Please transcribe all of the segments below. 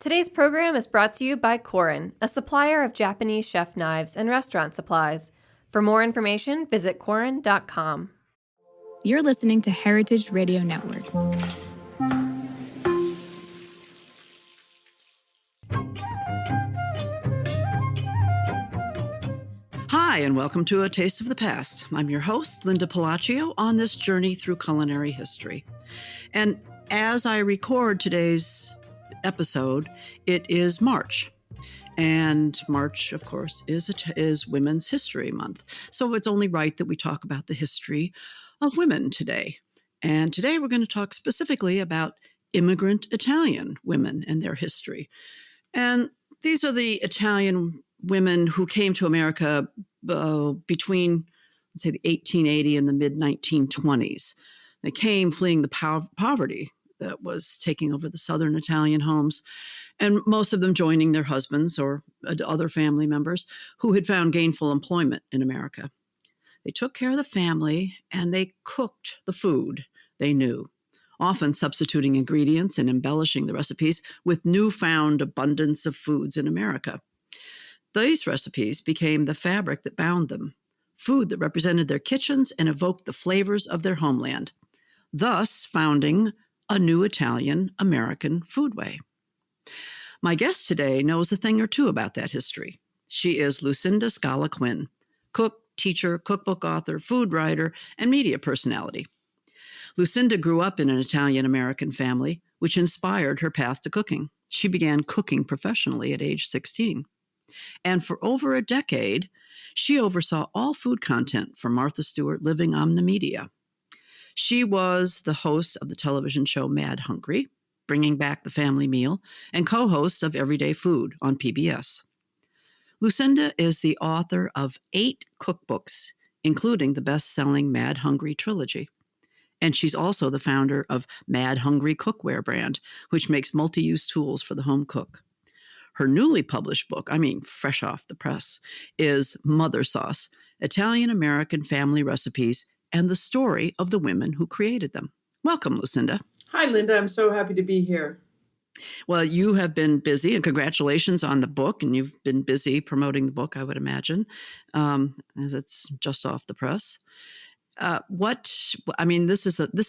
Today's program is brought to you by Korin, a supplier of Japanese chef knives and restaurant supplies. For more information, visit korin.com. You're listening to Heritage Radio Network. Hi, and welcome to A Taste of the Past. I'm your host, Linda Palacio, on this journey through culinary history. And as I record today's episode, it is March. And March, of course, is Women's History Month. So it's only right that we talk about the history of women today. And today we're going to talk specifically about immigrant Italian women and their history. And these are the Italian women who came to America between, let's say, the 1880 and the mid-1920s. They came fleeing the poverty that was taking over the southern Italian homes, and most of them joining their husbands or other family members who had found gainful employment in America. They took care of the family, and they cooked the food they knew, often substituting ingredients and embellishing the recipes with newfound abundance of foods in America. These recipes became the fabric that bound them, food that represented their kitchens and evoked the flavors of their homeland, thus founding a new Italian-American Foodway. My guest today knows a thing or two about that history. She is Lucinda Scala Quinn, cook, teacher, cookbook author, food writer, and media personality. Lucinda grew up in an Italian-American family, which inspired her path to cooking. She began cooking professionally at age 16. And for over a decade, she oversaw all food content for Martha Stewart Living Omnimedia. She was the host of the television show Mad Hungry, bringing back the family meal, and co-host of Everyday Food on PBS. Lucinda is the author of 8 cookbooks, including the best-selling Mad Hungry trilogy. And she's also the founder of Mad Hungry Cookware brand, which makes multi-use tools for the home cook. Her newly published book, fresh off the press, is Mother Sauce, Italian-American Family Recipes, and the story of the women who created them. Welcome, Lucinda. Hi, Linda. I'm so happy to be here. Well, you have been busy, and congratulations on the book, and you've been busy promoting the book, I would imagine, as it's just off the press. This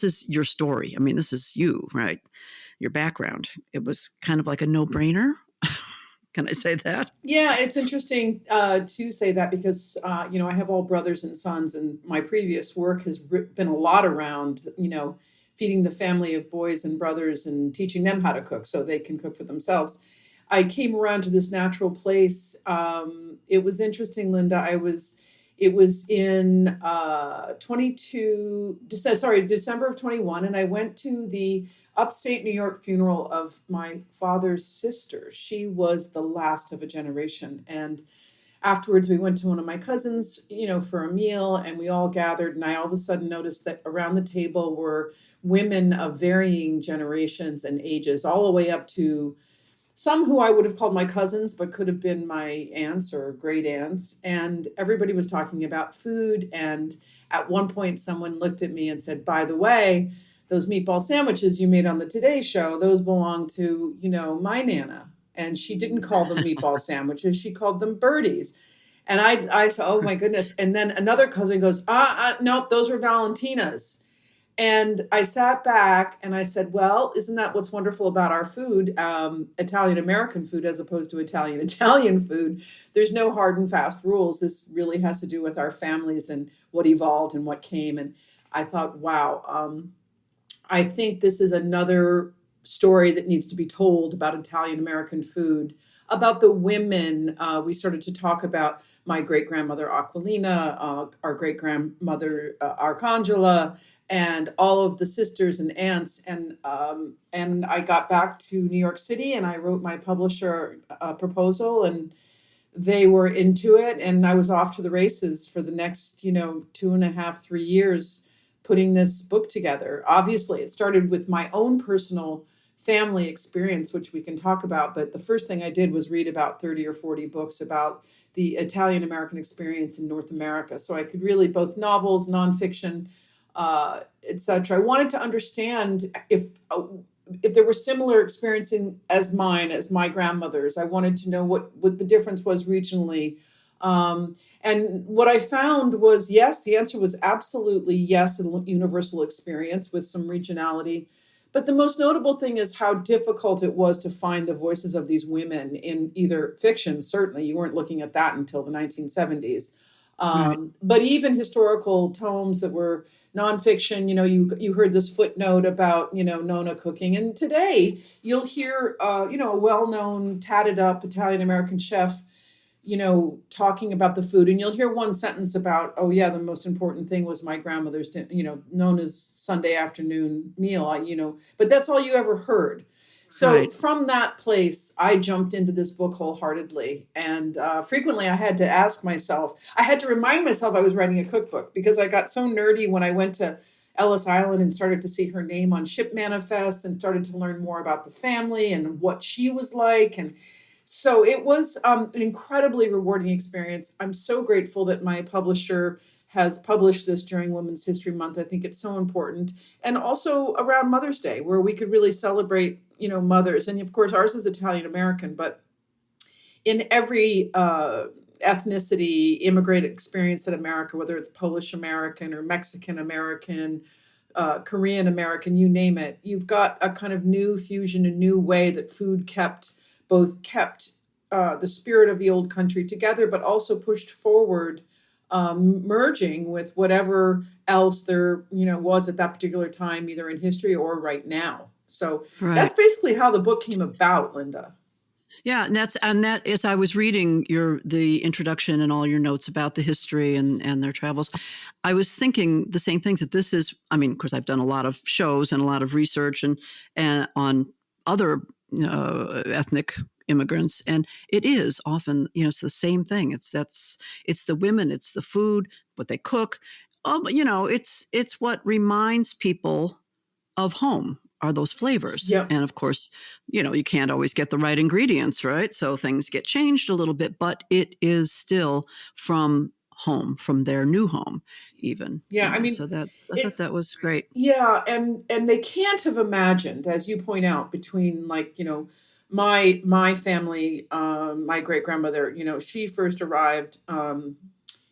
is your story. This is you, right? Your background. It was kind of like a no-brainer. Can I say that? Yeah, it's interesting to say that because, I have all brothers and sons, and my previous work has been a lot around, feeding the family of boys and brothers and teaching them how to cook so they can cook for themselves. I came around to this natural place. It was interesting, Linda. It was in December of 21, and I went to the upstate New York funeral of my father's sister. She was the last of a generation. And afterwards, we went to one of my cousins, for a meal, and we all gathered. And I all of a sudden noticed that around the table were women of varying generations and ages, all the way up to some who I would have called my cousins, but could have been my aunts or great aunts. And everybody was talking about food. And at one point, someone looked at me and said, by the way, those meatball sandwiches you made on the Today Show, those belong to, my Nana. And she didn't call them meatball sandwiches. She called them birdies. And I said, oh my goodness. And then another cousin goes, nope, those were Valentina's. And I sat back and I said, well, isn't that what's wonderful about our food, Italian-American food, as opposed to Italian food? There's no hard and fast rules. This really has to do with our families and what evolved and what came. And I thought, wow, I think this is another story that needs to be told about Italian-American food, about the women. We started to talk about my great-grandmother Aquilina, our great-grandmother Arcangela, and all of the sisters and aunts. And I got back to New York City, and I wrote my publisher a proposal, and they were into it. And I was off to the races for the next, 2.5, 3 years, putting this book together. Obviously, it started with my own personal family experience, which we can talk about. But the first thing I did was read about 30 or 40 books about the Italian-American experience in North America. So I could really, both novels, nonfiction, etc. I wanted to understand if if there were similar experiencing as mine, as my grandmother's. I wanted to know what the difference was regionally. And what I found was, yes, the answer was absolutely yes, a universal experience with some regionality. But the most notable thing is how difficult it was to find the voices of these women in either fiction. Certainly, you weren't looking at that until the 1970s. Right. But even historical tomes that were nonfiction, you heard this footnote about, Nona cooking. And today you'll hear, a well-known, tatted up Italian American chef, talking about the food. And you'll hear one sentence about, oh yeah, the most important thing was my grandmother's, Nona's Sunday afternoon meal, but that's all you ever heard. So Right. from that place, I jumped into this book wholeheartedly. And frequently I had to remind myself I was writing a cookbook, because I got so nerdy when I went to Ellis Island and started to see her name on ship manifests and started to learn more about the family and what she was like. And so it was an incredibly rewarding experience. I'm so grateful that my publisher has published this during Women's History Month. I think it's so important. And also around Mother's Day, where we could really celebrate, mothers. And of course, ours is Italian American, but in every ethnicity, immigrant experience in America, whether it's Polish American or Mexican American, Korean American, you name it, you've got a kind of new fusion, a new way that food kept the spirit of the old country together, but also pushed forward, merging with whatever else there, was at that particular time, either in history or right now. So Right. that's basically how the book came about, Linda. Yeah, and that as I was reading the introduction and all your notes about the history and their travels, I was thinking the same things, that this is, I mean, of course, I've done a lot of shows and a lot of research and on other ethnic immigrants, and it is often, it's the same thing. It's the women, it's the food, what they cook. But it's what reminds people of home are those flavors. Yep. And of course, you can't always get the right ingredients, right? So things get changed a little bit, but it is still from home, from their new home, even. Yeah, I mean, so I thought that was great. Yeah, and they can't have imagined, as you point out, between my family, my great grandmother, she first arrived in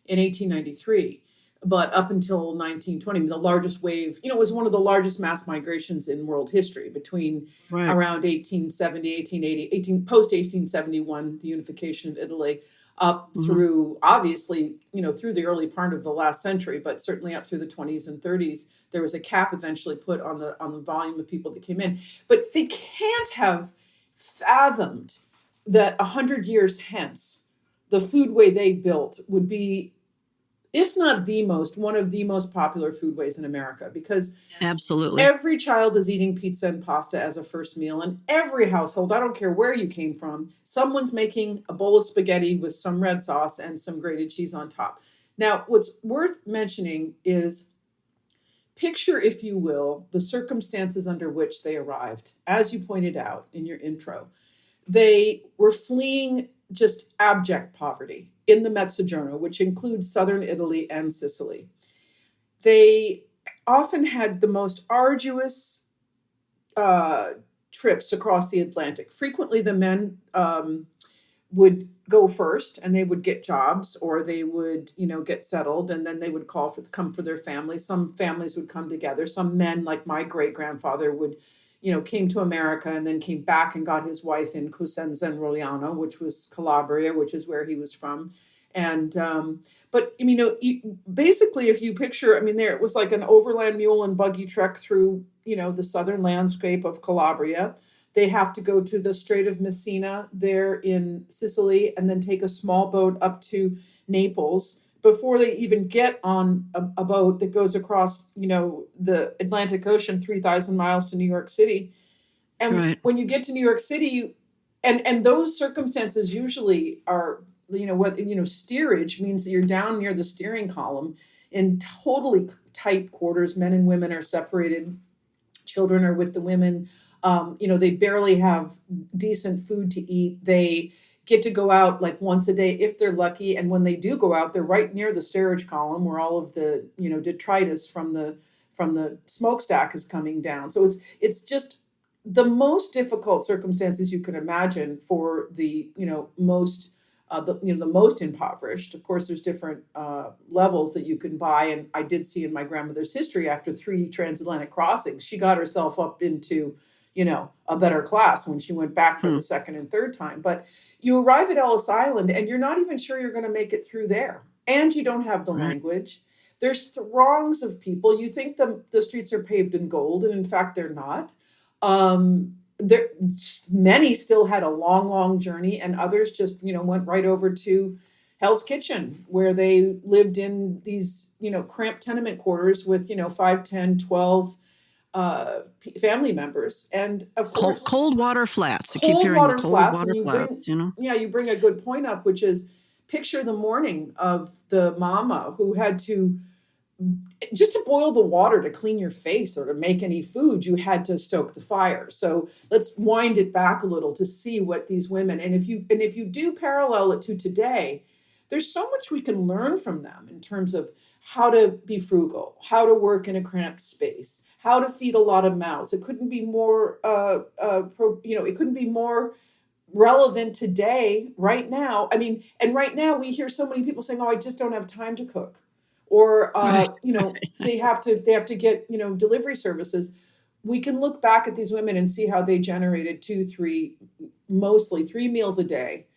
1893, but up until 1920, the largest wave, it was one of the largest mass migrations in world history between Right. around 1870, 1880, post 1871, the unification of Italy, up through, obviously, through the early part of the last century, but certainly up through the 20s and 30s. There was a cap eventually put on the volume of people that came in. But they can't have fathomed that 100 years hence, the foodway they built would be, if not one of the most popular foodways in America, because Absolutely. every child is eating pizza and pasta as a first meal, and every household, I don't care where you came from, someone's making a bowl of spaghetti with some red sauce and some grated cheese on top. Now, what's worth mentioning is, picture, if you will, the circumstances under which they arrived. As you pointed out in your intro, they were fleeing just abject poverty in the Mezzogiorno, which includes southern Italy and Sicily. They often had the most arduous trips across the Atlantic. Frequently, the men would go first, and they would get jobs, or they would, get settled, and then they would come for their families. Some families would come together. Some men, like my great grandfather, would, came to America and then came back and got his wife in Cosenza and Rogliano, which was Calabria, which is where he was from. And but basically, if you picture, there it was like an overland mule and buggy trek through, the southern landscape of Calabria. They have to go to the Strait of Messina there in Sicily, and then take a small boat up to Naples before they even get on a boat that goes across, the Atlantic Ocean, 3,000 miles to New York City. And Right. when you get to New York City, and those circumstances usually are, steerage means that you're down near the steering column in totally tight quarters. Men and women are separated. Children are with the women. They barely have decent food to eat. They get to go out like once a day if they're lucky. And when they do go out, they're right near the steerage column where all of the, detritus from the smokestack is coming down. So it's just the most difficult circumstances you can imagine for the, the most impoverished. Of course, there's different levels that you can buy. And I did see in my grandmother's history, after 3 transatlantic crossings, she got herself up into, a better class when she went back for the second and third time. But you arrive at Ellis Island and you're not even sure you're going to make it through there. And you don't have the language. There's throngs of people. You think the streets are paved in gold, and in fact, they're not. Many still had a long, long journey, and others just, went right over to Hell's Kitchen, where they lived in these, cramped tenement quarters with, 5, 10, 12 family members. And of course, cold water flats. I keep hearing the cold water flats, Yeah, you bring a good point up, which is picture the morning of the mama who had to, just to boil the water to clean your face or to make any food, you had to stoke the fire. So let's wind it back a little to see what these women, and if you do parallel it to today, there's so much we can learn from them in terms of how to be frugal, how to work in a cramped space, how to feed a lot of mouths. It couldn't be more, it couldn't be more relevant today, right now. I mean, and right now we hear so many people saying, "Oh, I just don't have time to cook." Or, they have to get, delivery services. We can look back at these women and see how they generated 2, 3, mostly 3 meals a day.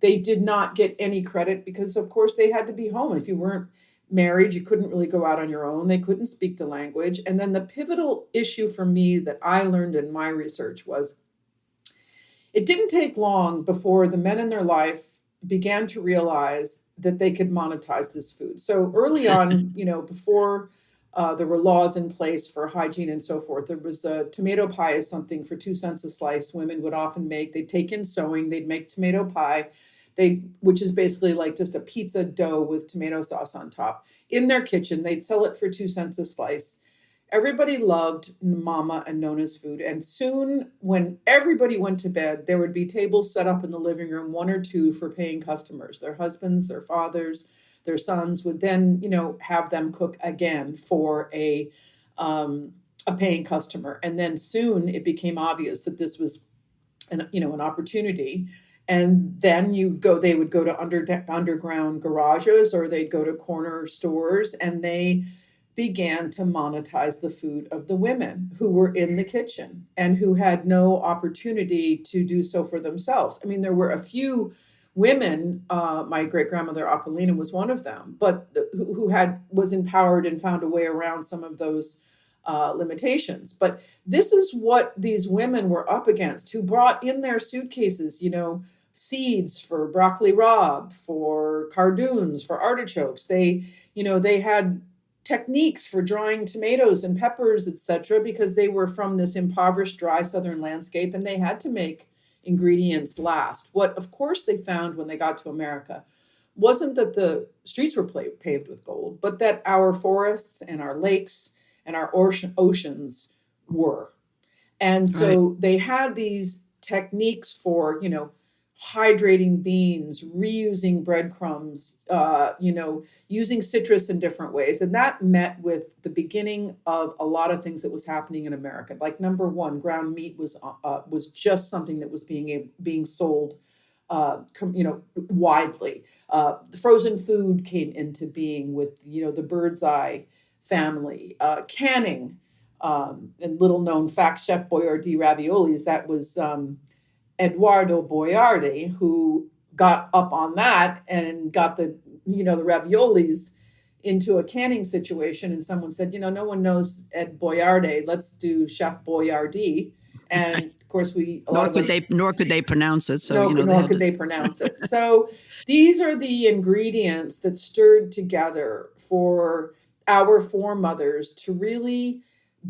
They did not get any credit because, of course, they had to be home. If you weren't married, you couldn't really go out on your own. They couldn't speak the language. And then the pivotal issue for me that I learned in my research was it didn't take long before the men in their life began to realize that they could monetize this food. So early on, before there were laws in place for hygiene and so forth, there was tomato pie is something for 2 cents a slice. Women would often make, they'd take in sewing, they'd make tomato pie, which is basically like just a pizza dough with tomato sauce on top. In their kitchen, they'd sell it for 2 cents a slice. Everybody loved Mama and Nona's food. And soon, when everybody went to bed, there would be tables set up in the living room, 1 or 2 for paying customers. Their husbands, their fathers, their sons would then, have them cook again for a paying customer. And then soon it became obvious that this was an opportunity. And then they would go to underground garages, or they'd go to corner stores, and they began to monetize the food of the women who were in the kitchen and who had no opportunity to do so for themselves. I mean, there were a few women, my great-grandmother Aquilina was one of them, but who was empowered and found a way around some of those limitations. But this is what these women were up against, who brought in their suitcases, seeds for broccoli rabe, for cardoons, for artichokes. They had techniques for drying tomatoes and peppers, etc., because they were from this impoverished, dry southern landscape, and they had to make ingredients last. What, of course, they found when they got to America wasn't that the streets were paved with gold, but that our forests and our lakes and our oceans were. And so they had these techniques for, hydrating beans, reusing breadcrumbs, using citrus in different ways. And that met with the beginning of a lot of things that was happening in America. Like, number one, ground meat was just something that was being sold, widely. Frozen food came into being with, the Bird's Eye family. Canning, and little known fact, Chef Boyardee raviolis, that was Eduardo Boiardi who got up on that and got the raviolis into a canning situation. And someone said, no one knows Ed Boiardi. Let's do Chef Boyardee. And of course, nor could they pronounce it. So nor could they pronounce it. So these are the ingredients that stirred together for our foremothers to really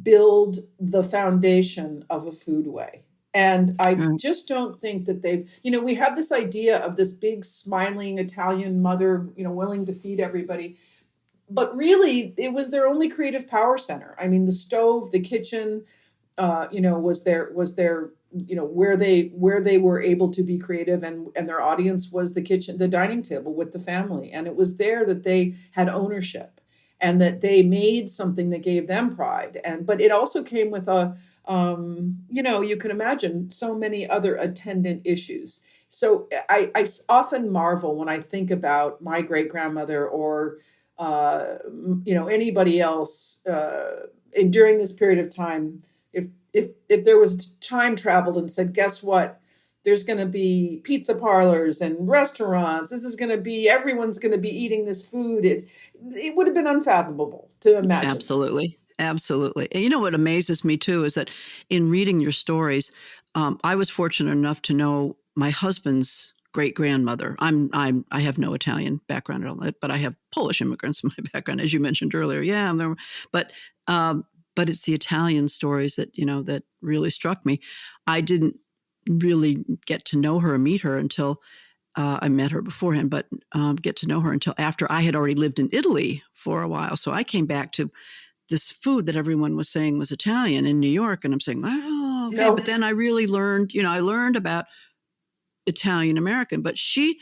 build the foundation of a foodway. And I just don't think that we have this idea of this big smiling Italian mother, willing to feed everybody. But really, it was their only creative power center. I mean, the stove, the kitchen, was their where they were able to be creative, and their audience was the kitchen, the dining table with the family. And it was there that they had ownership and that they made something that gave them pride. But it also came with a You can imagine so many other attendant issues. So I often marvel when I think about my great grandmother or, anybody else and during this period of time. If there was time traveled and said, guess what? There's going to be pizza parlors and restaurants. This is going to be, everyone's going to be eating this food. It would have been unfathomable to imagine. Absolutely. Absolutely. And you know what amazes me too is that in reading your stories, I was fortunate enough to know my husband's great grandmother. I have no Italian background at all, but I have Polish immigrants in my background, as you mentioned earlier. Yeah, but but it's the Italian stories that that really struck me. I didn't really get to know her or meet her until I met her beforehand, but get to know her until after I had already lived in Italy for a while. So I came back to this food that everyone was saying was Italian in New York. And I'm saying, oh, okay. No. But then I really learned, I learned about Italian American. But she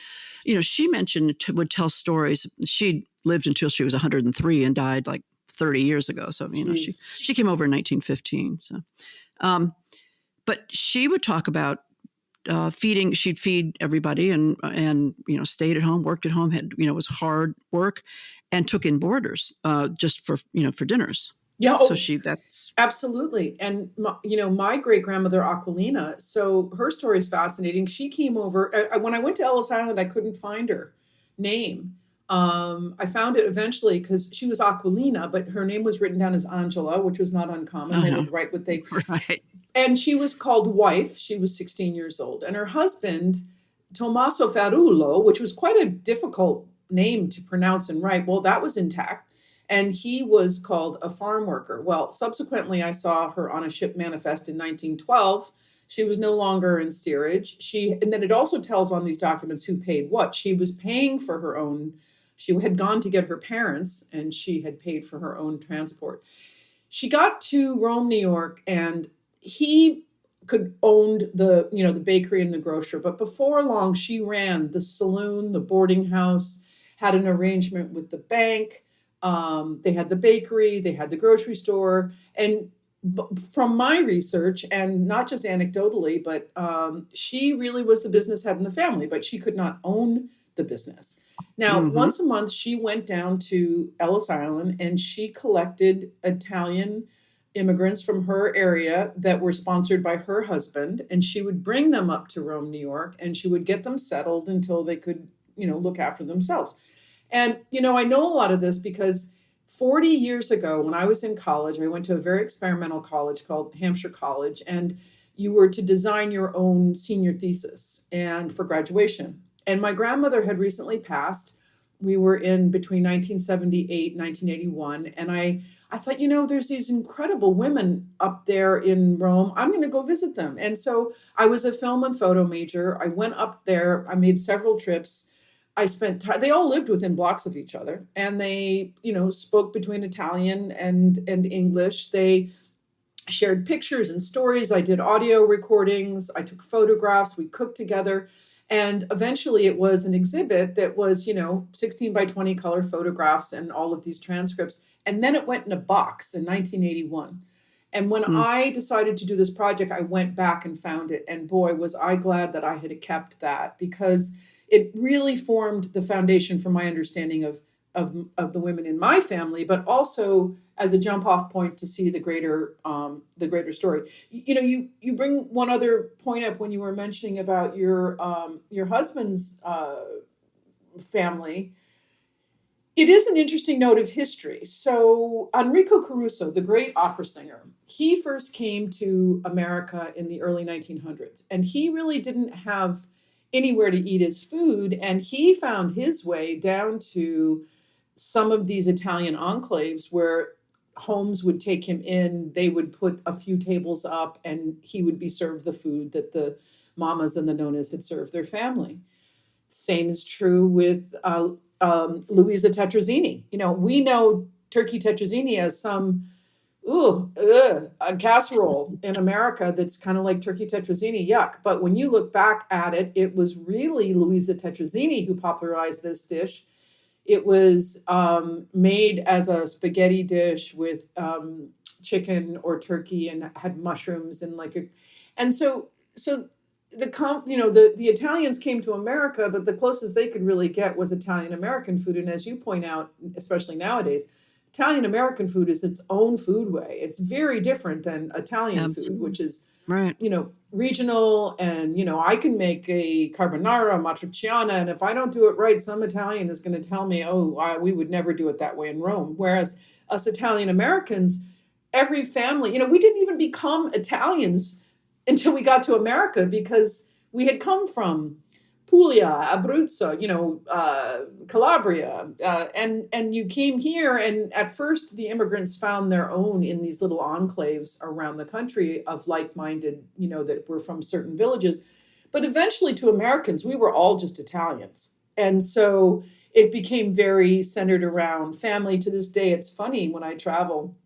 mentioned, would tell stories. She lived until she was 103 and died like 30 years ago. So, she came over in 1915. So, but she would talk about feeding. She'd feed everybody and stayed at home, worked at home, had, was hard work, and took in boarders just for dinners. Yeah. So that's absolutely. And my great grandmother Aquilina. So her story is fascinating. She came over when I went to Ellis Island. I couldn't find her name. I found it eventually because she was Aquilina, but her name was written down as Angela, which was not uncommon. They would write what they right. And she was called wife. She was 16 years old. And her husband, Tommaso Ferrulo, which was quite a difficult name to pronounce and write, well, that was intact. And he was called a farm worker. Well, subsequently, I saw her on a ship manifest in 1912. She was no longer in steerage. And then it also tells on these documents who paid what. She was paying for her own. She had gone to get her parents, and she had paid for her own transport. She got to Rome, New York, and he owned the bakery and the grocer. But before long, she ran the saloon, the boarding house, had an arrangement with the bank. They had the bakery, they had the grocery store. And from my research, and not just anecdotally, but she really was the business head in the family, but she could not own the business. Now, once a month, she went down to Ellis Island and she collected Italian immigrants from her area that were sponsored by her husband. And she would bring them up to Rome, New York, and she would get them settled until they could, look after themselves. And, I know a lot of this because 40 years ago, when I was in college, I went to a very experimental college called Hampshire College, and you were to design your own senior thesis and for graduation. And my grandmother had recently passed. We were in between 1978 and 1981. And I thought, there's these incredible women up there in Rome. I'm going to go visit them. And so I was a film and photo major. I went up there. I made several trips. I spent time, they all lived within blocks of each other, and they, spoke between Italian and English. They shared pictures and stories. I did audio recordings. I took photographs. We cooked together. And eventually it was an exhibit that was, 16 by 20 color photographs and all of these transcripts. And then it went in a box in 1981. And when I decided to do this project, I went back and found it. And boy, was I glad that I had kept that, because it really formed the foundation for my understanding of the women in my family, but also as a jump off point to see the greater story. You bring one other point up when you were mentioning about your husband's family. It is an interesting note of history. So Enrico Caruso, the great opera singer, he first came to America in the early 1900s, and he really didn't have anywhere to eat his food. And he found his way down to some of these Italian enclaves where homes would take him in. They would put a few tables up and he would be served the food that the mamas and the nonas had served their family. Same is true with Luisa Tetrazzini. We know turkey tetrazzini as some a casserole in America that's kind of like turkey tetrazzini, yuck. But when you look back at it, it was really Luisa Tetrazzini who popularized this dish. It was made as a spaghetti dish with chicken or turkey and had mushrooms and and so the Italians came to America, but the closest they could really get was Italian American food. And as you point out, especially nowadays, Italian American food is its own foodway. It's very different than Italian food, which is right, regional. And I can make a carbonara, matriciana, and if I don't do it right, some Italian is going to tell me, "Oh, we would never do it that way in Rome." Whereas us Italian Americans, every family, we didn't even become Italians until we got to America, because we had come from Puglia, Abruzzo, Calabria, and you came here, and at first the immigrants found their own in these little enclaves around the country of like-minded, that were from certain villages. But eventually, to Americans, we were all just Italians. And so it became very centered around family. To this day, it's funny when I travel,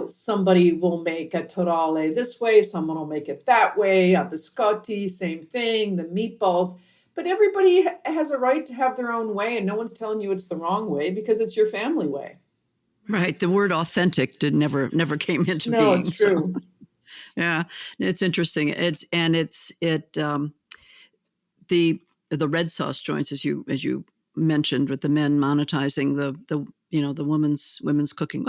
somebody will make a torale this way, someone will make it that way, a biscotti, same thing, the meatballs. But everybody has a right to have their own way, and no one's telling you it's the wrong way because it's your family way. Right. The word authentic never came into being. No, it's true. So, yeah, it's interesting. The red sauce joints, as you mentioned, with the men monetizing the women's cooking.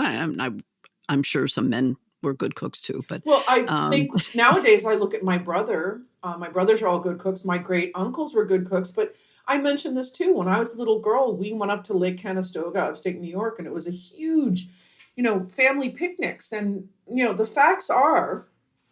I'm sure some men were good cooks too, but I think nowadays I look at my brother. My brothers are all good cooks. My great uncles were good cooks, but I mentioned this too. When I was a little girl, we went up to Lake Conestoga, upstate New York, and it was a huge, family picnics. And the facts are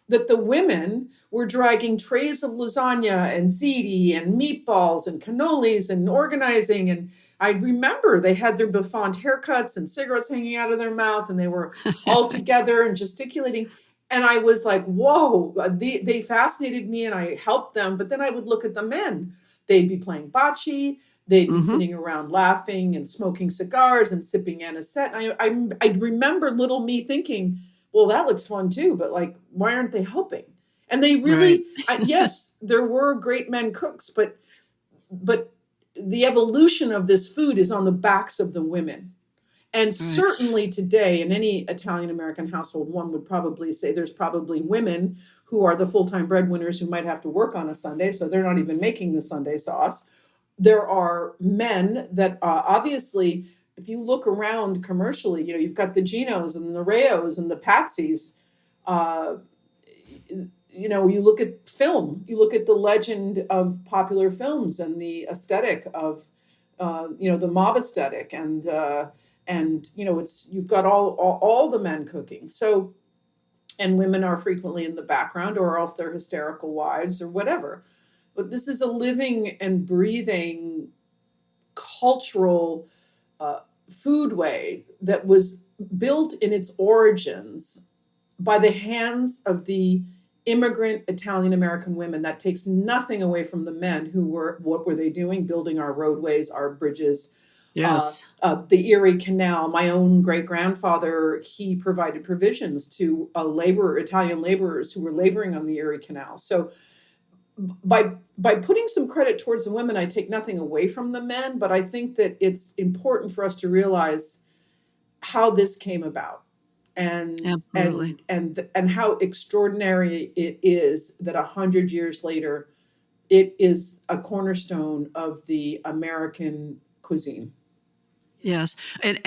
that the women were dragging trays of lasagna and ziti and meatballs and cannolis and organizing. And I remember they had their bouffant haircuts and cigarettes hanging out of their mouth, and they were all together and gesticulating. And I was like, whoa, they fascinated me, and I helped them. But then I would look at the men. They'd be playing bocce. They'd be sitting around laughing and smoking cigars and sipping anisette. And I remember little me thinking, well, that looks fun too, but why aren't they helping? And they really, yes, there were great men cooks, but the evolution of this food is on the backs of the women. And certainly today, in any Italian American household, one would probably say there's probably women who are the full-time breadwinners who might have to work on a Sunday, so they're not even making the Sunday sauce. There are men that obviously, if you look around commercially, you've got the Ginos and the Rayos and the Patsies. You look at film, you look at the legend of popular films and the aesthetic of, the mob aesthetic, and you've got all the men cooking. So, and women are frequently in the background, or else they're hysterical wives or whatever. But this is a living and breathing cultural foodway that was built in its origins by the hands of the immigrant Italian American women. That takes nothing away from the men what were they doing? Building our roadways, our bridges. Yes. The Erie Canal. My own great-grandfather, he provided provisions to Italian laborers who were laboring on the Erie Canal. So by putting some credit towards the women, I take nothing away from the men, but I think that it's important for us to realize how this came about, and absolutely, and how extraordinary it is that 100 years later, it is a cornerstone of the American cuisine. Yes. And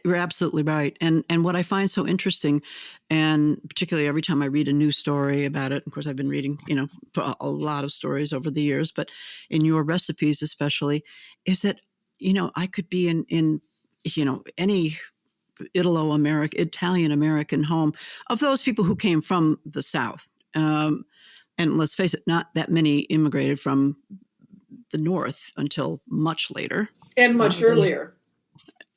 you're absolutely right. And what I find so interesting, and particularly every time I read a new story about it, of course, I've been reading, a lot of stories over the years, but in your recipes, especially, is that, I could be in any Italian American home of those people who came from the South. And let's face it, not that many immigrated from the North until much later. And much earlier.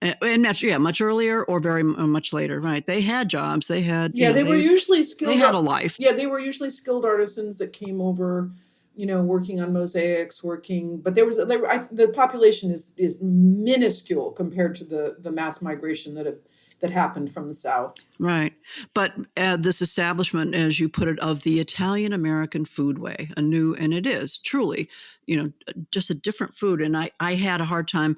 And much earlier or very much later, right? They had jobs. They had, they were usually skilled. They had a life. Yeah, they were usually skilled artisans that came over, working on mosaics, but the population is minuscule compared to the mass migration that happened from the South. Right. But this establishment, as you put it, of the Italian American foodway, and it is truly, just a different food. And I had a hard time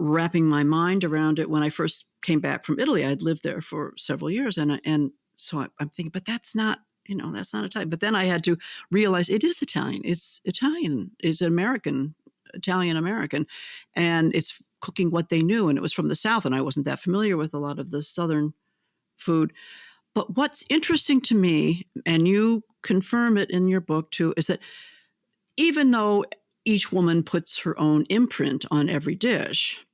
wrapping my mind around it when I first came back from Italy. I'd lived there for several years, and so I'm thinking, but that's not, that's not Italian. But then I had to realize it is Italian. It's Italian. It's American, Italian American, and it's cooking what they knew, and it was from the South, and I wasn't that familiar with a lot of the Southern food. But what's interesting to me, and you confirm it in your book too, is that even though each woman puts her own imprint on every dish,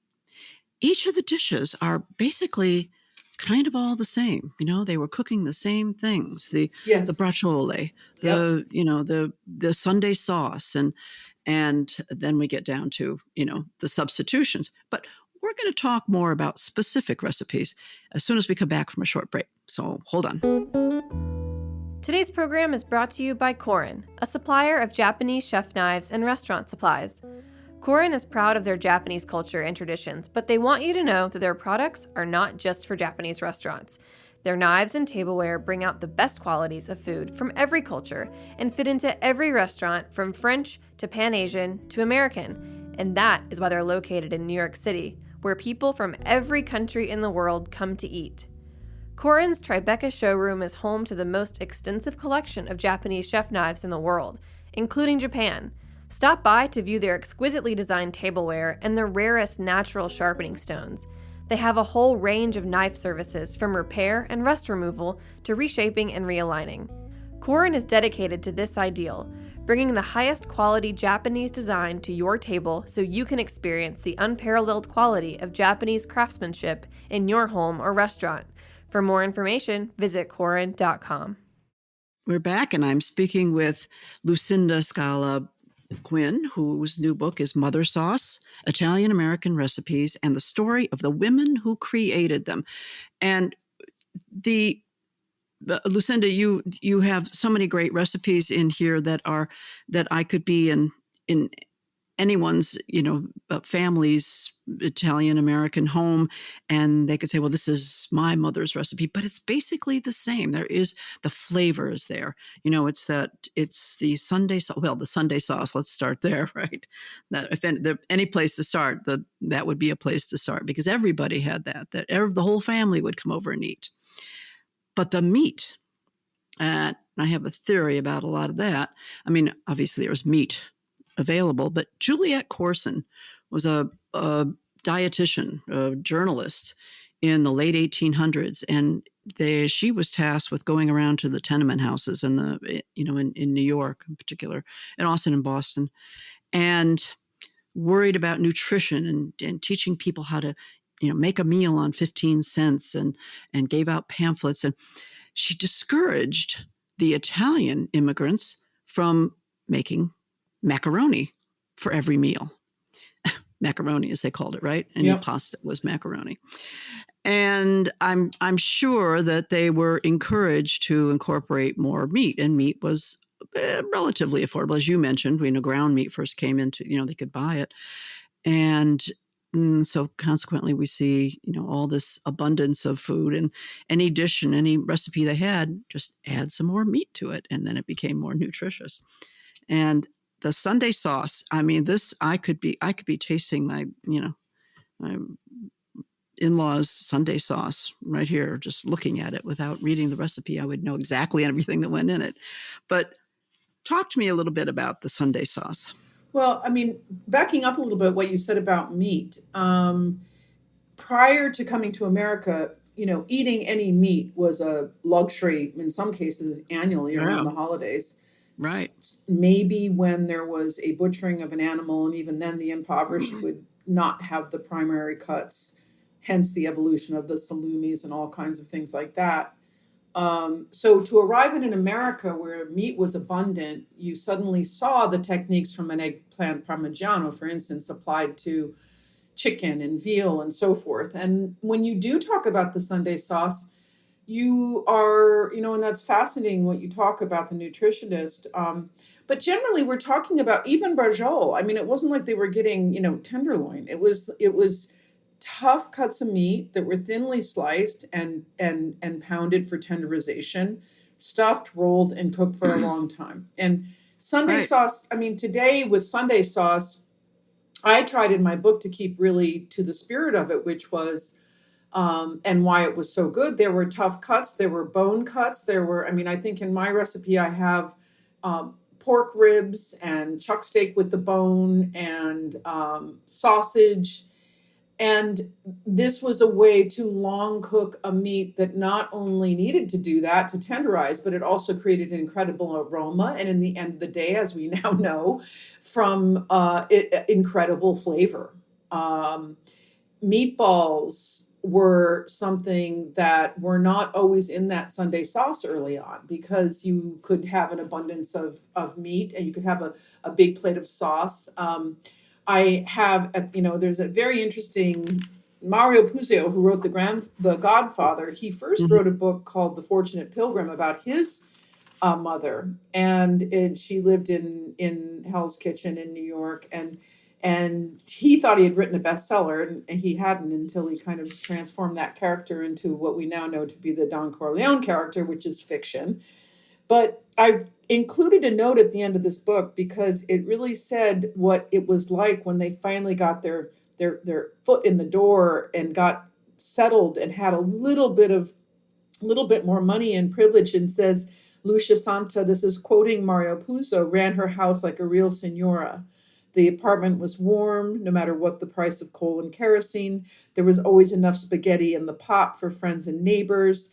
each of the dishes are basically kind of all the same. They were cooking the same things. The Yes. braciole, Yep. the Sunday sauce, and then we get down to, the substitutions. But we're going to talk more about specific recipes as soon as we come back from a short break. So hold on. Today's program is brought to you by Korin, a supplier of Japanese chef knives and restaurant supplies. Korin is proud of their Japanese culture and traditions, but they want you to know that their products are not just for Japanese restaurants. Their knives and tableware bring out the best qualities of food from every culture and fit into every restaurant from French to Pan-Asian to American. And that is why they're located in New York City, where people from every country in the world come to eat. Korin's Tribeca showroom is home to the most extensive collection of Japanese chef knives in the world, including Japan. Stop by to view their exquisitely designed tableware and the rarest natural sharpening stones. They have a whole range of knife services from repair and rust removal to reshaping and realigning. Korin is dedicated to this ideal, bringing the highest quality Japanese design to your table so you can experience the unparalleled quality of Japanese craftsmanship in your home or restaurant. For more information, visit Korin.com. We're back, and I'm speaking with Lucinda Scala Quinn, whose new book is Mother Sauce, Italian-American Recipes, and the Story of the Women Who Created Them. And Lucinda, you have so many great recipes in here that I could be in anyone's, family's Italian-American home, and they could say, well, this is my mother's recipe, but it's basically the same. There is the flavor is there. It's the Sunday sauce. Well, the Sunday sauce, let's start there, right? That if any place to start, that would be a place to start, because everybody had that the whole family would come over and eat. But the meat, and I have a theory about a lot of that. I mean, obviously there was meat available, but Juliette Corson was a dietitian, a journalist in the late 1800s, and she was tasked with going around to the tenement houses in New York in particular, and also in Boston, and worried about nutrition and teaching people how to make a meal on 15 cents and gave out pamphlets, and she discouraged the Italian immigrants from making macaroni for every meal. Macaroni, as they called it, right? And Yep. pasta was macaroni. And I'm sure that they were encouraged to incorporate more meat, and meat was relatively affordable. As you mentioned, ground meat first came into, they could buy it. And so consequently, we see, all this abundance of food, and any dish and any recipe they had, just add some more meat to it, and then it became more nutritious. And the Sunday sauce, I mean, this I could be tasting my in-laws' Sunday sauce right here, just looking at it without reading the recipe. I would know exactly everything that went in it. But talk to me a little bit about the Sunday sauce. Well, I mean, backing up a little bit, what you said about meat. Prior to coming to America, eating any meat was a luxury, in some cases annually around the holidays. Right. Maybe when there was a butchering of an animal, and even then the impoverished would not have the primary cuts, hence the evolution of the salumis and all kinds of things like that. So to arrive in America where meat was abundant, you suddenly saw the techniques from an eggplant parmigiano, for instance, applied to chicken and veal and so forth. And when you do talk about the Sunday sauce, you are, and that's fascinating what you talk about, the nutritionist. But generally we're talking about even braciole. I mean, it wasn't like they were getting, tenderloin. It was tough cuts of meat that were thinly sliced and pounded for tenderization, stuffed, rolled, and cooked for a long time. And Sunday sauce, I mean, today with Sunday sauce, I tried in my book to keep really to the spirit of it, which was, and why it was so good. There were tough cuts, there were bone cuts, I think in my recipe I have pork ribs and chuck steak with the bone and sausage. And this was a way to long cook a meat that not only needed to do that to tenderize, but it also created an incredible aroma. And in the end of the day, as we now know, from incredible flavor. Meatballs were something that were not always in that Sunday sauce early on, because you could have an abundance of meat and you could have a big plate of sauce. I have, there's a very interesting Mario Puzo, who wrote The Godfather. He first wrote a book called The Fortunate Pilgrim about his mother, and she lived in Hell's Kitchen in New York, and he thought he had written a bestseller, and he hadn't, until he kind of transformed that character into what we now know to be the Don Corleone character, which is fiction. But I included a note at the end of this book because it really said what it was like when they finally got their foot in the door and got settled and had a little bit more money and privilege. And says, Lucia Santa, this is quoting Mario Puzo, ran her house like a real senora. The apartment was warm, no matter what the price of coal and kerosene. There was always enough spaghetti in the pot for friends and neighbors.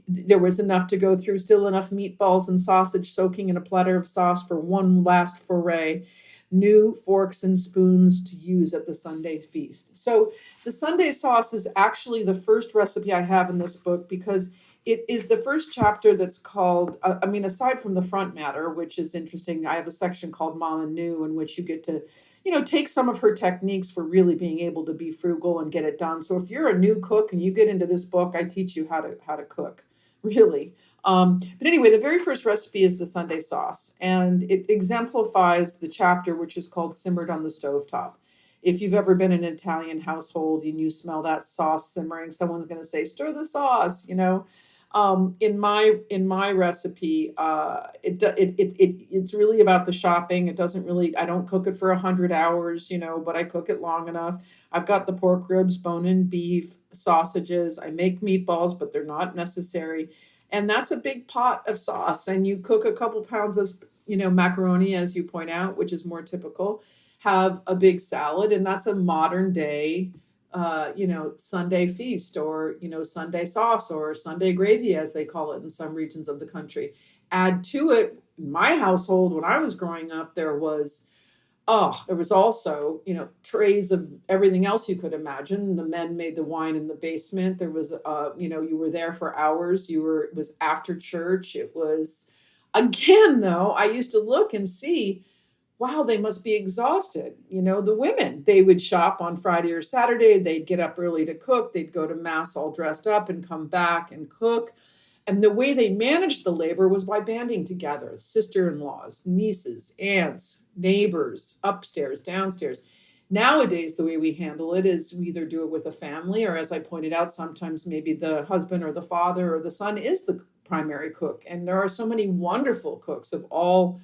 There was enough to go through, still enough meatballs and sausage soaking in a platter of sauce for one last foray. New forks and spoons to use at the Sunday feast. So the Sunday sauce is actually the first recipe I have in this book, because it is the first chapter that's called, aside from the front matter, which is interesting, I have a section called Mama Knew, in which you get to, take some of her techniques for really being able to be frugal and get it done. So if you're a new cook and you get into this book, I teach you how to cook, really. But anyway, the very first recipe is the Sunday sauce, and it exemplifies the chapter, which is called Simmered on the Stovetop. If you've ever been in an Italian household and you smell that sauce simmering, someone's going to say, stir the sauce, In my recipe, it's really about the shopping. It doesn't really, I don't cook it for 100 hours, but I cook it long enough. I've got the pork ribs, bone-in beef, sausages. I make meatballs, but they're not necessary. And that's a big pot of sauce. And you cook a couple pounds of, macaroni, as you point out, which is more typical. Have a big salad, and that's a modern day Sunday feast, or, Sunday sauce, or Sunday gravy, as they call it in some regions of the country. Add to it, in my household, when I was growing up, there was also, trays of everything else you could imagine. The men made the wine in the basement. There was, you were there for hours. It was after church. It was, again, though, I used to look and see, wow, they must be exhausted. The women, they would shop on Friday or Saturday. They'd get up early to cook. They'd go to mass all dressed up and come back and cook. And the way they managed the labor was by banding together, sister-in-laws, nieces, aunts, neighbors, upstairs, downstairs. Nowadays, the way we handle it is we either do it with a family, or, as I pointed out, sometimes maybe the husband or the father or the son is the primary cook. And there are so many wonderful cooks of all,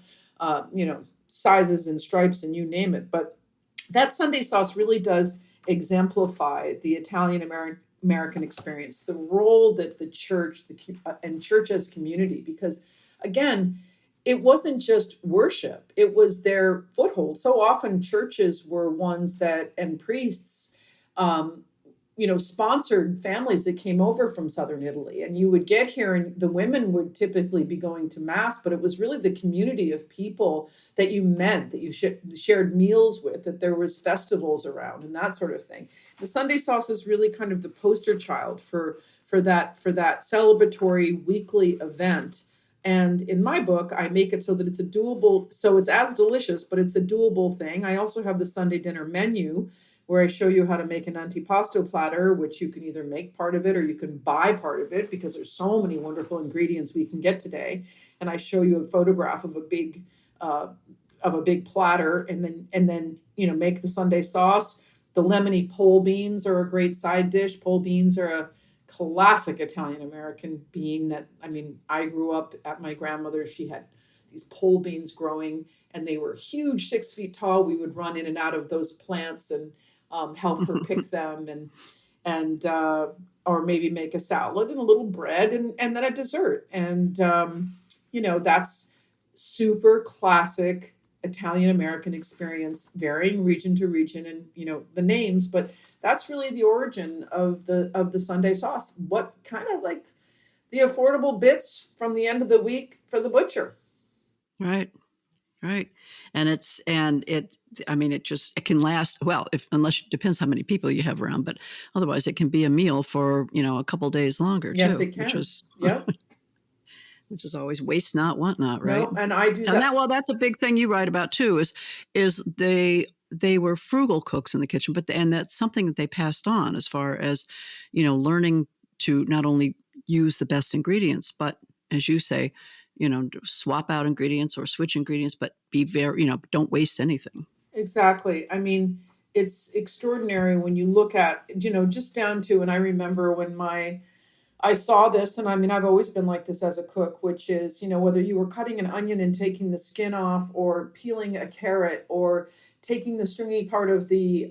sizes and stripes and you name it. But that Sunday sauce really does exemplify the Italian American experience, the role that the church and church as community, because again, it wasn't just worship, it was their foothold. So often churches were ones that, and priests, sponsored families that came over from southern Italy. And you would get here, and the women would typically be going to mass, but it was really the community of people that you met, that you shared meals with, that there was festivals around and that sort of thing. The Sunday sauce is really kind of the poster child for that celebratory weekly event. And in my book, I make it so that it's it's as delicious, but it's a doable thing. I also have the Sunday dinner menu, where I show you how to make an antipasto platter, which you can either make part of it or you can buy part of it, because there's so many wonderful ingredients we can get today. And I show you a photograph of a big platter, and then make the Sunday sauce. The lemony pole beans are a great side dish. Pole beans are a classic Italian American bean that, I grew up at my grandmother's. She had these pole beans growing, and they were huge, 6 feet tall. We would run in and out of those plants and help her pick them, and or maybe make a salad and a little bread, and then a dessert. And that's super classic Italian American experience, varying region to region, and the names, but that's really the origin of the Sunday sauce. What kind of like the affordable bits from the end of the week for the butcher. Right. And it can last, well, unless it depends how many people you have around, but otherwise it can be a meal for, a couple days longer Yes, too. it can. Yeah. Which is always waste not, want not, right? No, and I do that. That's a big thing you write about too, is they were frugal cooks in the kitchen, and that's something that they passed on as far as, learning to not only use the best ingredients, but as you say, swap out ingredients or switch ingredients, but be very, don't waste anything. Exactly. I mean, it's extraordinary when you look at, just down to, and I remember when I saw this, and I mean, I've always been like this as a cook, which is, whether you were cutting an onion and taking the skin off, or peeling a carrot, or taking the stringy part of the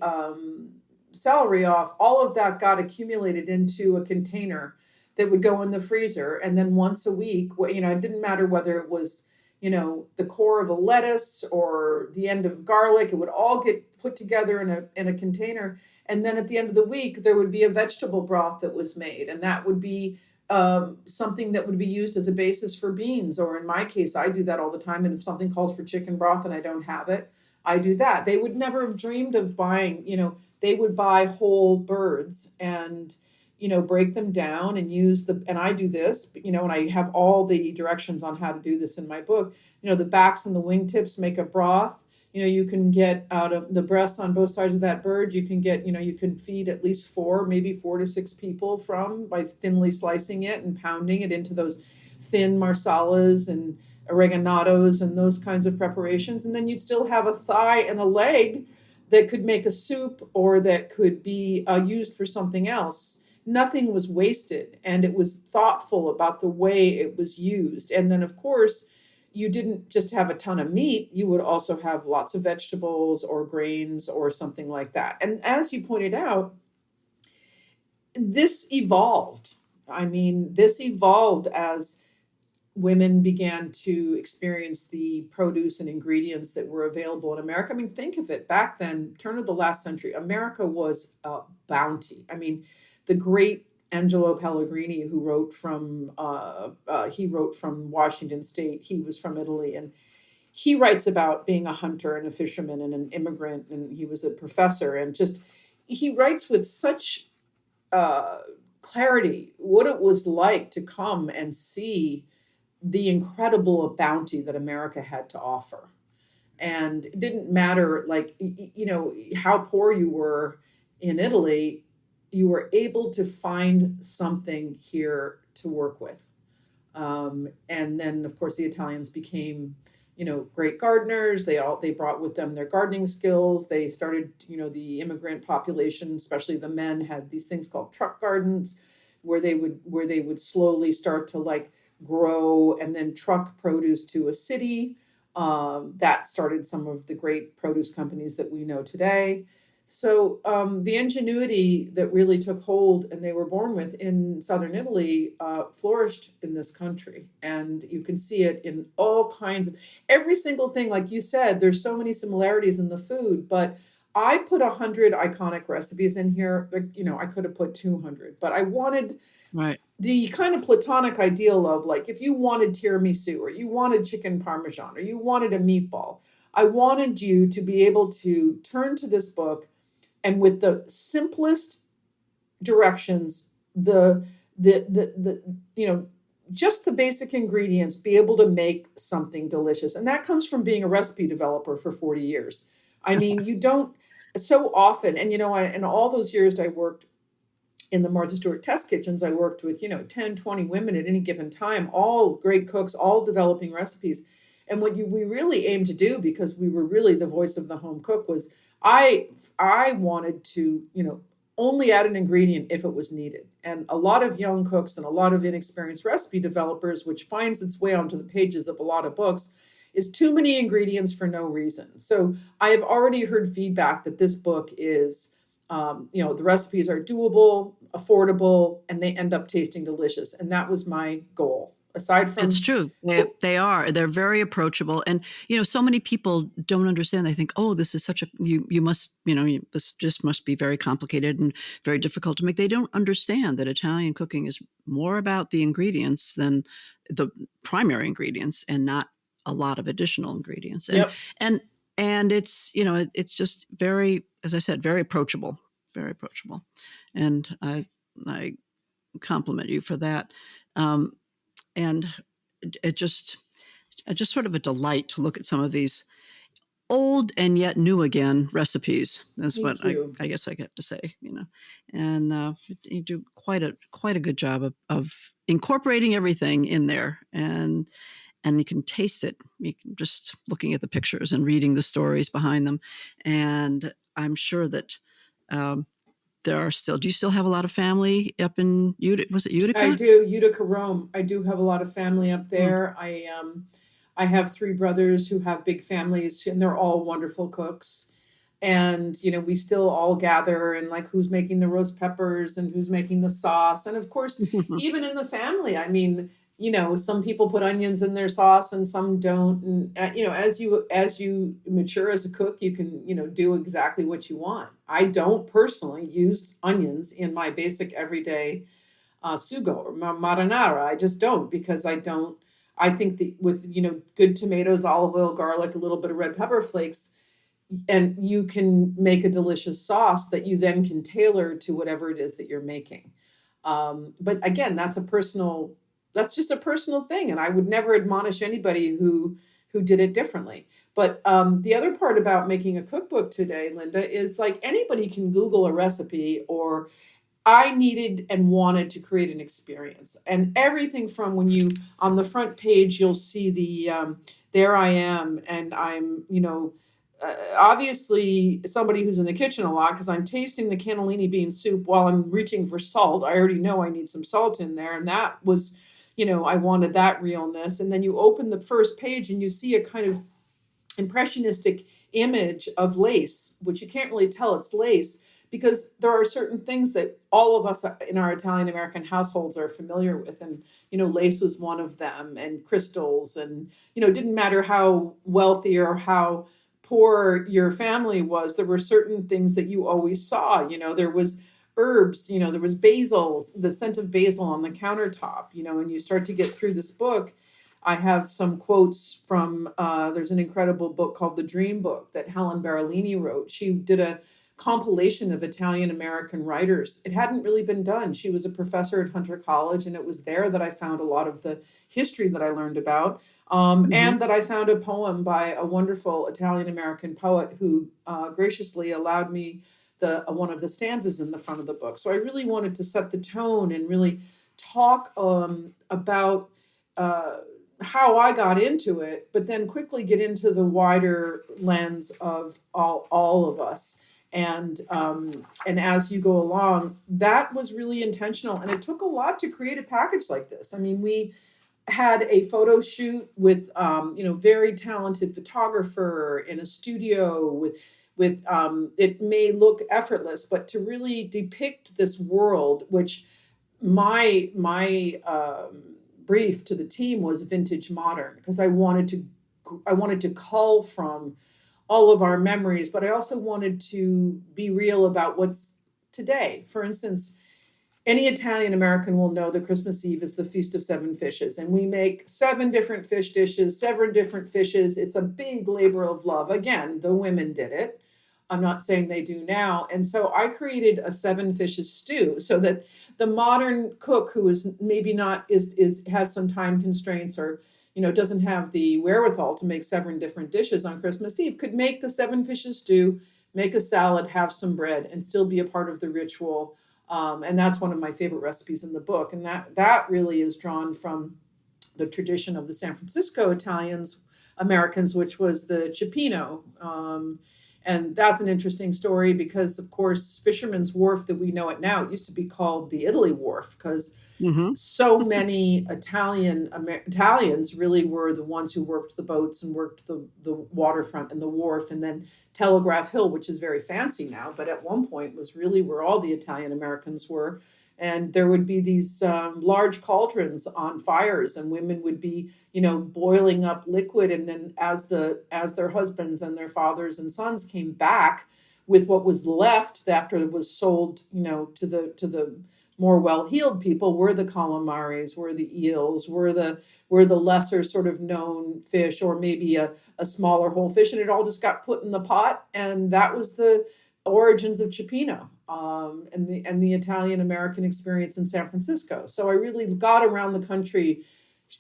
celery off, all of that got accumulated into a container that would go in the freezer. And then once a week, it didn't matter whether it was, the core of a lettuce or the end of garlic, it would all get put together in a container. And then at the end of the week, there would be a vegetable broth that was made. And that would be something that would be used as a basis for beans. Or in my case, I do that all the time. And if something calls for chicken broth and I don't have it, I do that. They would never have dreamed of buying, they would buy whole birds and, break them down and and I do this, and I have all the directions on how to do this in my book. The backs and the wingtips make a broth. You can get out of the breasts on both sides of that bird. You can get, you can feed at least maybe 4 to 6 people by thinly slicing it and pounding it into those thin marsalas and oreganados and those kinds of preparations. And then you'd still have a thigh and a leg that could make a soup or that could be used for something else. Nothing was wasted, and it was thoughtful about the way it was used. And then, of course, you didn't just have a ton of meat. You would also have lots of vegetables or grains or something like that. And as you pointed out, this evolved. This evolved as women began to experience the produce and ingredients that were available in America. Think of it. Back then, turn of the last century, America was a bounty. The great Angelo Pellegrini, who wrote from Washington State. He was from Italy, and he writes about being a hunter and a fisherman and an immigrant, and he was a professor, and he writes with such clarity what it was like to come and see the incredible bounty that America had to offer. And it didn't matter, how poor you were in Italy, you were able to find something here to work with. And then, of course, the Italians became, great gardeners. They brought with them their gardening skills. They started, the immigrant population, especially the men, had these things called truck gardens, where they would slowly start to grow and then truck produce to a city. That started some of the great produce companies that we know today. So the ingenuity that really took hold and they were born with in southern Italy flourished in this country. And you can see it in all kinds of, every single thing, like you said, there's so many similarities in the food, but I put 100 iconic recipes in here. I could have put 200, but I wanted the kind of platonic ideal of if you wanted tiramisu or you wanted chicken parmesan or you wanted a meatball, I wanted you to be able to turn to this book and with the simplest directions, just the basic ingredients, be able to make something delicious. And that comes from being a recipe developer for 40 years. You don't so often, and in all those years I worked in the Martha Stewart test kitchens, I worked with, 10, 20 women at any given time, all great cooks, all developing recipes. And what we really aimed to do, because we were really the voice of the home cook, was I wanted to, only add an ingredient if it was needed. And a lot of young cooks and a lot of inexperienced recipe developers, which finds its way onto the pages of a lot of books, is too many ingredients for no reason. So I have already heard feedback that this book is, the recipes are doable, affordable, and they end up tasting delicious. And that was my goal. Aside from, It's true. They are. They're very approachable. And, so many people don't understand. They think, oh, this is such a, you must, this just must be very complicated and very difficult to make. They don't understand that Italian cooking is more about the ingredients than the primary ingredients and not a lot of additional ingredients. And, yep. and it's, it's just very, as I said, very approachable, very approachable. And I compliment you for that. And it's just sort of a delight to look at some of these old and yet new again recipes. That's what I guess I have to say, and you do quite a good job of incorporating everything in there, and you can taste it. You can just looking at the pictures and reading the stories behind them. And I'm sure that, there are still. Do you still have a lot of family up in Utica? Was it Utica? I do, Utica, Rome. I do have a lot of family up there. I have 3 brothers who have big families, and they're all wonderful cooks. And we still all gather and like who's making the roast peppers and who's making the sauce. And of course, even in the family, I mean, some people put onions in their sauce and some don't. And as you mature as a cook, you can do exactly what you want. I don't personally use onions in my basic everyday sugo or marinara. I just don't, because I think that with good tomatoes, olive oil, garlic, a little bit of red pepper flakes, and you can make a delicious sauce that you then can tailor to whatever it is that you're making. But again, that's just a personal thing. And I would never admonish anybody who did it differently. But the other part about making a cookbook today, Linda, is like anybody can Google a recipe, or I needed and wanted to create an experience. And everything from when on the front page, you'll see the, there I am, and I'm, obviously somebody who's in the kitchen a lot, because I'm tasting the cannellini bean soup while I'm reaching for salt. I already know I need some salt in there. And that was, I wanted that realness. And then you open the first page and you see a kind of impressionistic image of lace, which you can't really tell it's lace, because there are certain things that all of us in our Italian American households are familiar with. And, lace was one of them, and crystals. And, it didn't matter how wealthy or how poor your family was, there were certain things that you always saw. There was herbs, there was basil, the scent of basil on the countertop, and you start to get through this book. I have some quotes from, there's an incredible book called The Dream Book that Helen Barolini wrote. She did a compilation of Italian American writers. It hadn't really been done. She was a professor at Hunter College, and it was there that I found a lot of the history that I learned about. And that I found a poem by a wonderful Italian American poet who graciously allowed me one of the stanzas in the front of the book. So I really wanted to set the tone and really talk about how I got into it, but then quickly get into the wider lens of all of us. And as you go along, that was really intentional. And it took a lot to create a package like this. I mean, we had a photo shoot with, very talented photographer in a studio with it may look effortless, but to really depict this world, which my brief to the team was vintage modern, because I wanted to cull from all of our memories, but I also wanted to be real about what's today. For instance, any Italian American will know that Christmas Eve is the Feast of Seven Fishes, and we make 7 different fish dishes, 7 different fishes. It's a big labor of love. Again, the women did it. I'm not saying they do now. And so I created a 7 fishes stew so that the modern cook who is maybe not has some time constraints, or doesn't have the wherewithal to make 7 different dishes on Christmas Eve could make the 7 fishes stew, make a salad, have some bread, and still be a part of the ritual. And that's one of my favorite recipes in the book. And that really is drawn from the tradition of the San Francisco Americans, which was the cioppino. And that's an interesting story because, of course, Fisherman's Wharf that we know it now, it used to be called the Italy Wharf because Mm-hmm. so many Italians really were the ones who worked the boats and worked the waterfront and the wharf, and then Telegraph Hill, which is very fancy now, but at one point was really where all the Italian Americans were. And there would be these large cauldrons on fires, and women would be, boiling up liquid. And then as their husbands and their fathers and sons came back with what was left after it was sold, to the more well-heeled people, were the calamaris, were the eels, were the lesser sort of known fish, or maybe a smaller whole fish, and it all just got put in the pot, and that was the origins of cioppino, and the Italian American experience in San Francisco. So I really got around the country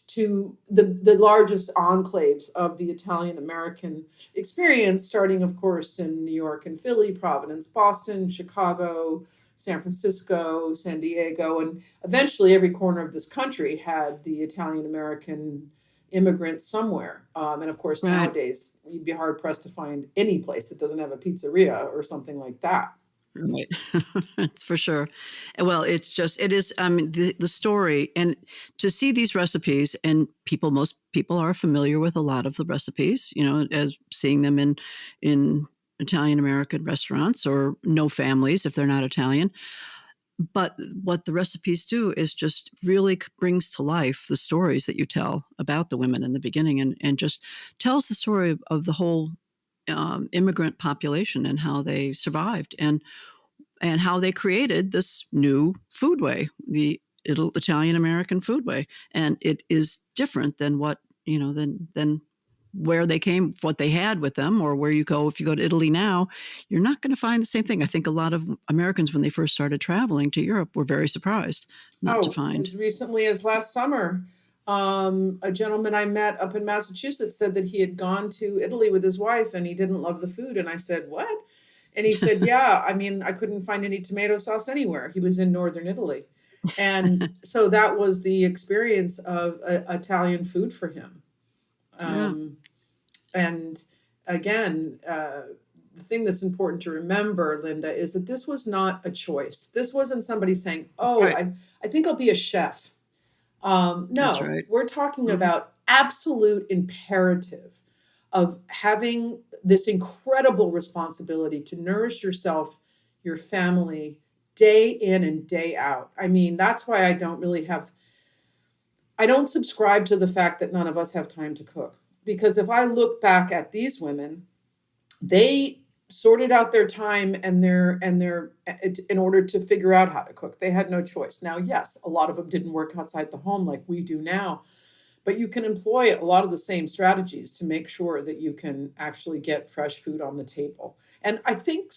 to the largest enclaves of the Italian American experience, starting, of course, in New York and Philly, Providence, Boston, Chicago, San Francisco, San Diego, and eventually every corner of this country had the Italian American immigrants somewhere. And of course, Right. nowadays, you'd be hard pressed to find any place that doesn't have a pizzeria or something like that. Right. That's for sure. Well, it is, I mean, the story, and to see these recipes, and most people are familiar with a lot of the recipes, as seeing them in Italian American restaurants, or no families if they're not Italian. But what the recipes do is just really brings to life the stories that you tell about the women in the beginning, and just tells the story of the whole immigrant population and how they survived, and how they created this new foodway, the Italian American foodway. And it is different than what, than where they came, what they had with them, or where if you go to Italy now, you're not going to find the same thing. I think a lot of Americans, when they first started traveling to Europe, were very surprised not to find. As recently as last summer, a gentleman I met up in Massachusetts said that he had gone to Italy with his wife and he didn't love the food. And I said, "What?" And he said, "Yeah, I mean, I couldn't find any tomato sauce anywhere." He was in northern Italy. And so that was the experience of Italian food for him. And again, the thing that's important to remember, Linda, is that this was not a choice. This wasn't somebody saying, "Oh, Right. I think I'll be a chef." No, That's right. we're talking about absolute imperative of having this incredible responsibility to nourish yourself, your family, day in and day out. I mean, that's why I don't subscribe to the fact that none of us have time to cook. Because if I look back at these women, they sorted out their time and their in order to figure out how to cook. They had no choice. Now, yes, a lot of them didn't work outside the home like we do now, but you can employ a lot of the same strategies to make sure that you can actually get fresh food on the table. And I think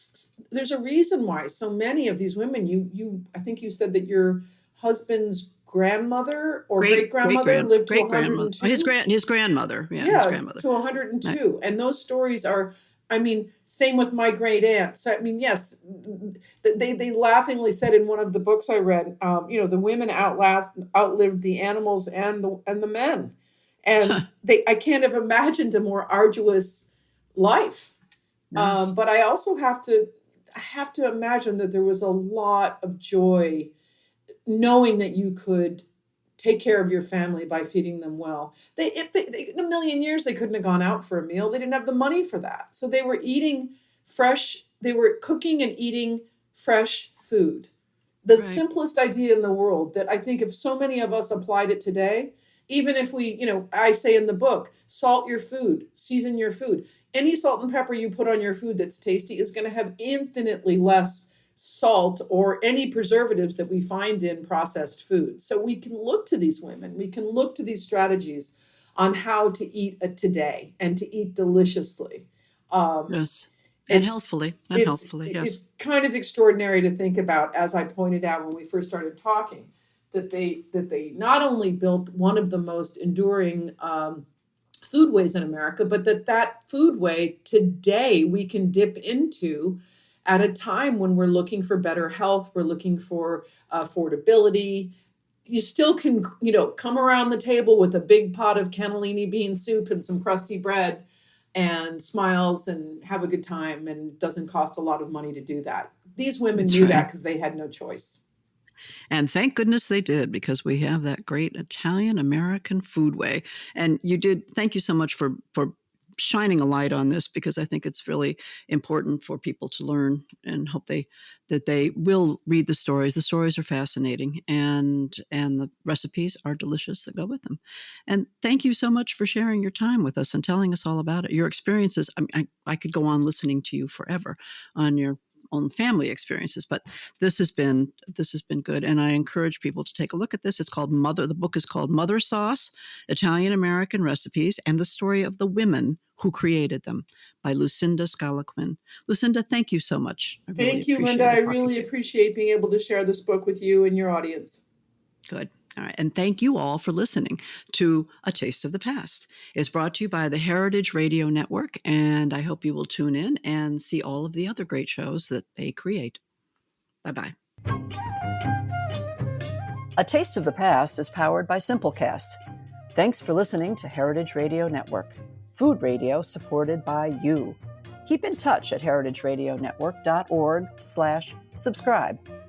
there's a reason why so many of these women, I think you said that your husband's grandmother or great-grandmother lived to 102. His grandmother. Yeah, his grandmother. To 102. And those stories are, I mean, same with my great aunt. So, I mean, yes, they laughingly said in one of the books I read, the women outlived the animals and the men. And I can't have imagined a more arduous life. Yeah. But I also have to imagine that there was a lot of joy knowing that you could take care of your family by feeding them well. If in a million years, they couldn't have gone out for a meal. They didn't have the money for that. So they were eating fresh, they were cooking and eating fresh food. The simplest idea in the world that I think if so many of us applied it today, even if we, I say in the book, salt your food, season your food. Any salt and pepper you put on your food that's tasty is going to have infinitely less salt or any preservatives that we find in processed food. So we can look to these women, we can look to these strategies on how to eat today and to eat deliciously. Yes. And healthfully. Yes. It's kind of extraordinary to think about, as I pointed out when we first started talking, that they not only built one of the most enduring foodways in America, but that foodway today we can dip into at a time when we're looking for better health, we're looking for affordability. You still can, come around the table with a big pot of cannellini bean soup and some crusty bread and smiles and have a good time, and doesn't cost a lot of money to do that. These women That's knew right. that because they had no choice. And thank goodness they did, because we have that great Italian American Foodway. And thank you so much for shining a light on this, because I think it's really important for people to learn, and hope that they will read the stories. The stories are fascinating, and the recipes are delicious that go with them. And thank you so much for sharing your time with us and telling us all about it. Your experiences, I could go on listening to you forever on your own family experiences, but this has been good, and I encourage people to take a look at this. The book is called Mother Sauce: Italian American Recipes and the Story of the Women Who Created Them, by Lucinda Scala-Quinn. Lucinda, thank you so much. I really Thank you, appreciate Linda. I talking really to you. appreciate being able to share this book with you and your audience. Good. All right. And thank you all for listening to A Taste of the Past. It's brought to you by the Heritage Radio Network, and I hope you will tune in and see all of the other great shows that they create. Bye-bye. A Taste of the Past is powered by Simplecast. Thanks for listening to Heritage Radio Network, food radio supported by you. Keep in touch at heritageradionetwork.org/subscribe.